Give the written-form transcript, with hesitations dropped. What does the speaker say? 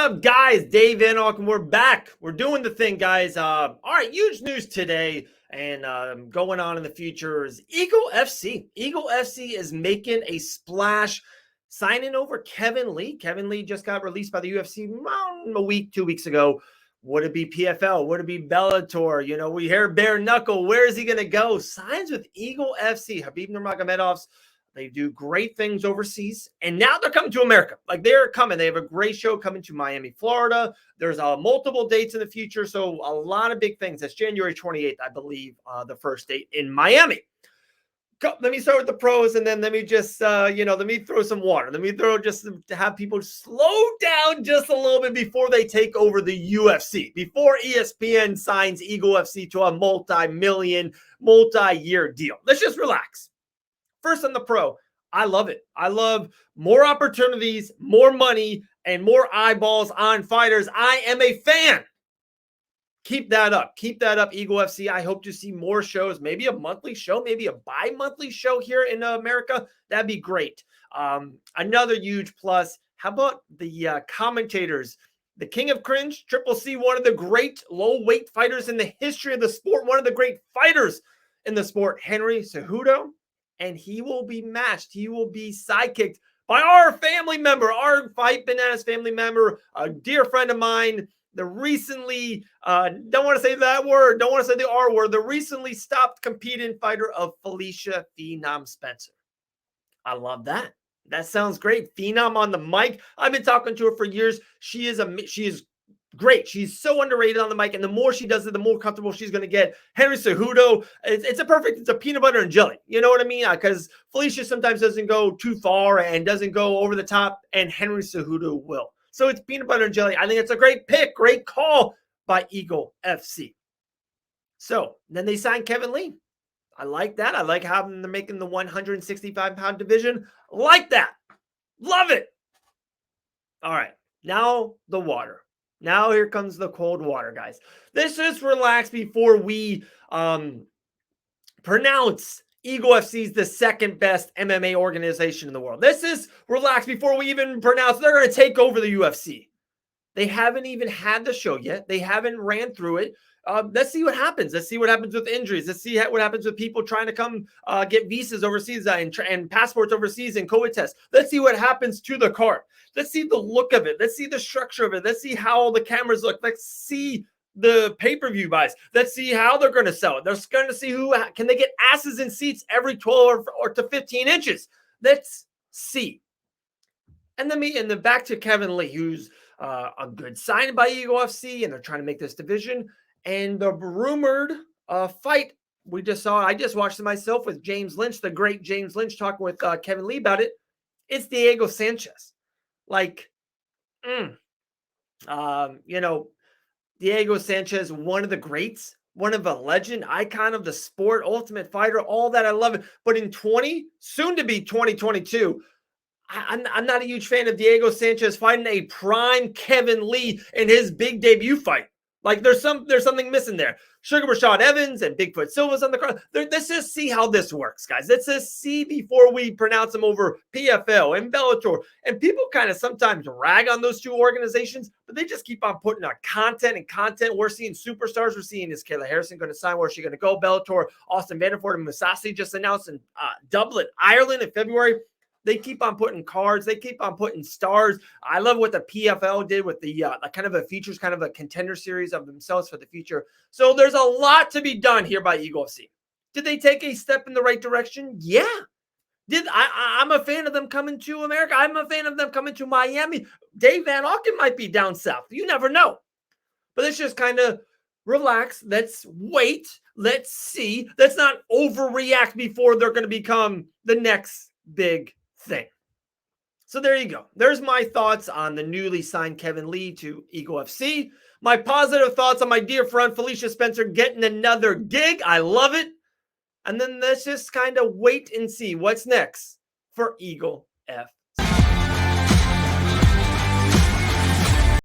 up, guys? Dave and Auken, we're back. We're doing the thing, guys. All right, huge news today and going on in the future is Eagle FC. Eagle FC is making a splash, signing over Kevin Lee. Kevin Lee just got released by the UFC a week, 2 weeks ago. Would it be PFL? Would it be Bellator? You know, we hear bare knuckle. Where is he going to go? Signs with Eagle FC. Khabib Nurmagomedov's. They do great things overseas, and now they're coming to America. Like, they're coming. They have a great show coming to Miami, Florida. There's multiple dates in the future, so a lot of big things. That's January 28th, I believe, the first date in Miami. Let me start with the pros, and then let me just, let me throw some water. Let me throw just to have people slow down just a little bit before they take over the UFC, before ESPN signs Eagle FC to a multi-year deal. Let's just relax. First on the pro, I love it. I love more opportunities, more money, and more eyeballs on fighters. I am a fan. Keep that up. Keep that up, Eagle FC. I hope to see more shows, maybe a monthly show, maybe a bi-monthly show here in America. That'd be great. Another huge plus. How about the commentators? The king of cringe, Triple C, one of the great low-weight fighters in the history of the sport, one of the great fighters in the sport, Henry Cejudo. And he will be matched. He will be sidekicked by our family member, our Fight Bananas family member, a dear friend of mine, the recently, don't want to say that word, don't want to say the R word, the recently stopped competing fighter of Felicia Phenom Spencer. I love that. That sounds great. Phenom on the mic. I've been talking to her for years. She is great. She's so underrated on the mic, and the more she does it, the more comfortable she's going to get. Henry Cejudo, it's a peanut butter and jelly. You know what I mean? Because Felicia sometimes doesn't go too far and doesn't go over the top, and Henry Cejudo will. So it's peanut butter and jelly. I think it's a great pick, great call by Eagle FC. So then they signed Kevin Lee. I like that. I like how they're making the 165-pound division. Like that. Love it. All right. Now the water. Now here comes the cold water, guys. Let's just relax before we pronounce Eagle FC is the second best MMA organization in the world. Let's just relax before we even pronounce they're going to take over the UFC. They haven't even had the show yet. They haven't ran through it. Let's see what happens. Let's see what happens with injuries. Let's see what happens with people trying to come get visas overseas and passports overseas and COVID tests. Let's see what happens to the card. Let's see the look of it. Let's see the structure of it. Let's see how all the cameras look. Let's see the pay-per-view buys. Let's see how they're going to sell it. They're going to see can they get asses in seats every 12 or to 15 inches. Let's see. And then back to Kevin Lee, who's a good sign by Eagle FC, and they're trying to make this division. And the rumored fight we just saw, I just watched it myself with James Lynch, the great James Lynch, talking with Kevin Lee about it. It's Diego Sanchez. Diego Sanchez, one of the greats, one of a legend, icon of the sport, ultimate fighter, all that. I love it. But in soon to be 2022, I'm not a huge fan of Diego Sanchez fighting a prime Kevin Lee in his big debut fight. Like, there's something missing there. Sugar Rashad Evans and Bigfoot Silva's on the card. Let's just see how this works, guys. Let's just see before we pronounce them over PFL and Bellator. And people kind of sometimes rag on those two organizations, but they just keep on putting out content and content. We're seeing superstars. We're seeing, is Kayla Harrison going to sign? Where's she going to go? Bellator, Austin Vanderford and Musasi just announced in Dublin, Ireland in February. They keep on putting cards. They keep on putting stars. I love what the PFL did with the kind of a features, kind of a contender series of themselves for the future. So there's a lot to be done here by Eagle FC. Did they take a step in the right direction? Yeah. I'm a fan of them coming to America. I'm a fan of them coming to Miami. Dave Van Auken might be down south. You never know. But let's just kind of relax. Let's wait. Let's see. Let's not overreact before they're going to become the next big thing. So there you go. There's my thoughts on the newly signed Kevin Lee to Eagle FC. My positive thoughts on my dear friend Felicia Spencer getting another gig. I love it. And then let's just kind of wait and see what's next for Eagle FC.